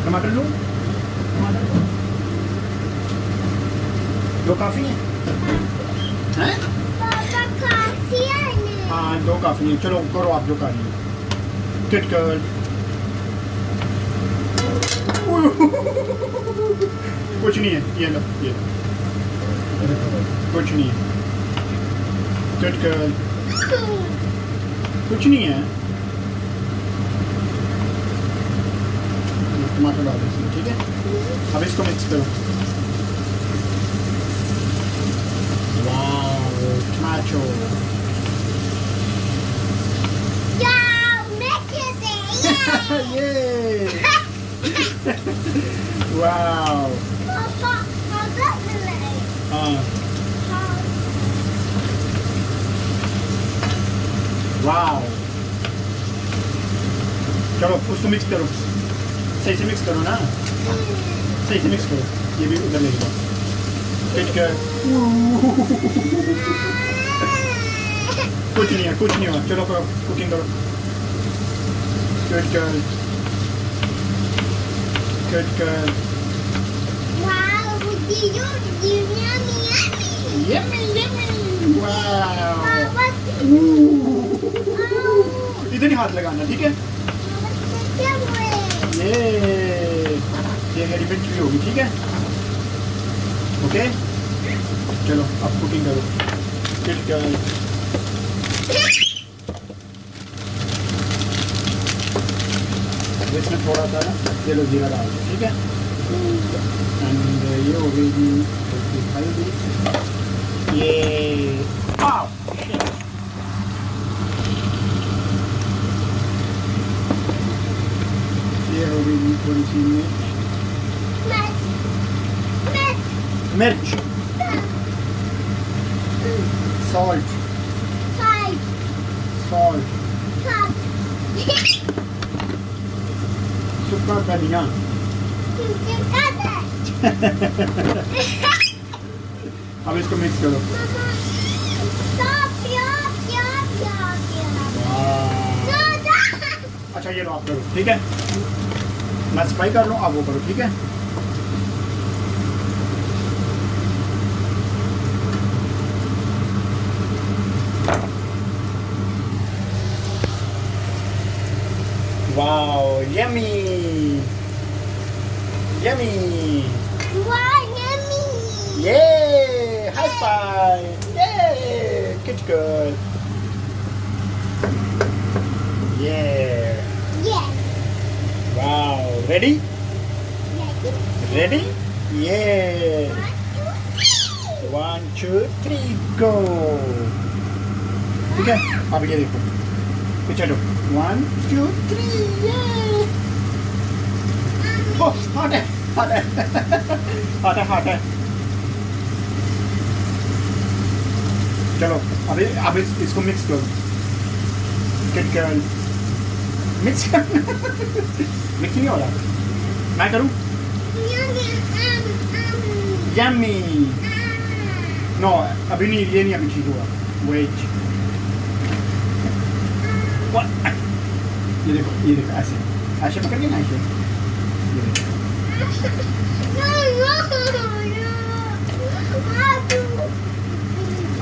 टमाटर लो, दो काफी है? हैं? हाँ, दो काफी है। चलो करो आप जो करनी है। किटकैट कुछ नहीं है, ये लो, ये कुछ नहीं है। किटकैट कुछ नहीं है। टमाटर डाल दो इसमें, ठीक है? अब इसको मिक्स करो। वाव, टमाटो। ये वाव। हाँ वाव। चलो उसको मिक्स करो, सही से मिक्स करो ना, सही से मिक्स करो। ये भी उधर ले जाओ। कुछ नहीं है, कुछ नहीं हुआ। चलो करो, कुकिंग करो। Good girl. Good girl. Wow, Yummy, yummy. Wow. इधर ही हाथ लगाना, ठीक है? ये हरी मिर्च भी होगी, ठीक है? ओके? चलो अब कुकिंग करो। Good girl. इसमें थोड़ा सा ये लो जीरा डाल दो, ठीक है? एंड ये हो गई जी हल्दी। ये हो गई जी थोड़ी सी मिर्च, सॉल्ट, सुपर धनिया। अब इसको मिक्स करो। अच्छा ये लो आप करो, ठीक है? मैं सफाई कर लूँ, आप वो करो, ठीक है? Wow, yummy! Yummy! Wow, yummy! Yay! High five! Yay! Good girl! Yeah! Yes. Wow! Ready? Ready? Ready? Yeah! 1, 2, 3, go! ठीक है? अब ये देखो, पीछे हटो। 1, 2, 3, yeah! Oh, hot है, hot है, hot है, hot है। चलो अब इसको मिक्स करो। Good girl. मिक्स कर। मिक्स नहीं हो रहा। मैं करूँ? Yummy. No, अभी नहीं, ये नहीं अभी ठीक हुआ। Wait. What? ये देखो ऐसे ऐसे पकड़ के ना ऐसे। ये देखो।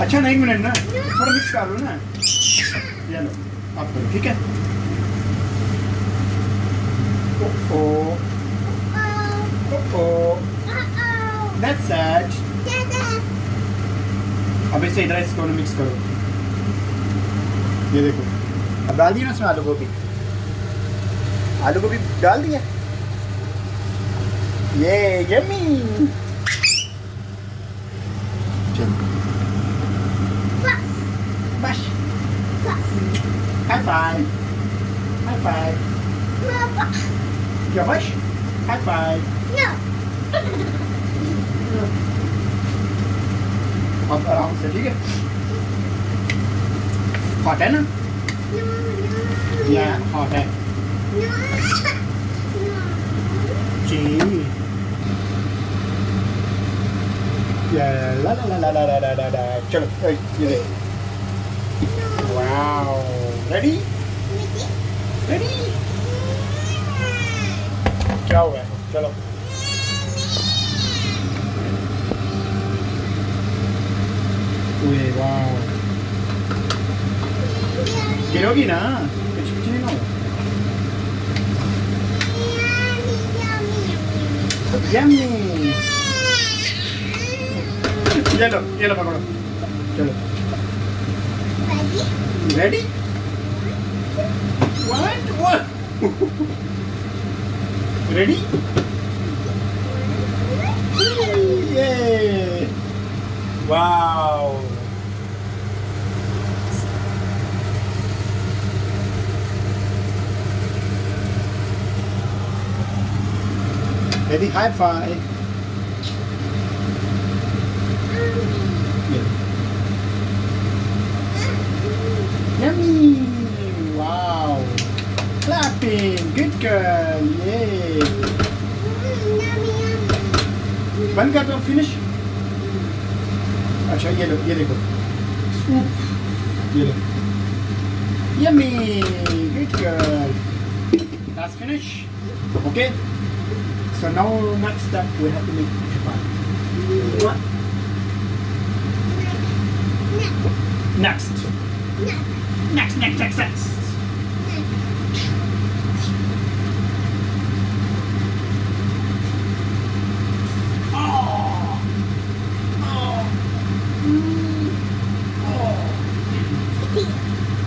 अच्छा नहीं मिनट ना, थोड़ा मिक्स कर लो ना। ये लो आप करो, ठीक है? That's sad. अब इसे इधर इसको मिक्स करो। ये देखो, अब डाल दिया ना उसमें आलू गोभी डाल दिया। ये यम्मी। चलो बस हाई फाइव क्या बस हाई फाइव। अब आराम से, ठीक है? हॉट है ना? या हॉट है जी। ला ला ला ला ला ला ला ला। चलो ये देख। Wow, ready? रेडी? क्या हुआ है चलो ओए वाह गिरोगी ना कुछ कुछ नहीं होगा यम्मी ये लो पकड़ो चलो ready what ready yay wow ready high five yeah. Yummy! Wow! Clapping! Good girl! Yay! बंद कर दो फिनिश अच्छा ये लो ये देखो ये लो Yummy! Good girl! That's finish. Okay? So now next step we have to make chapati. What? Next. Next.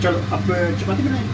चलो अब चपाती बनाएं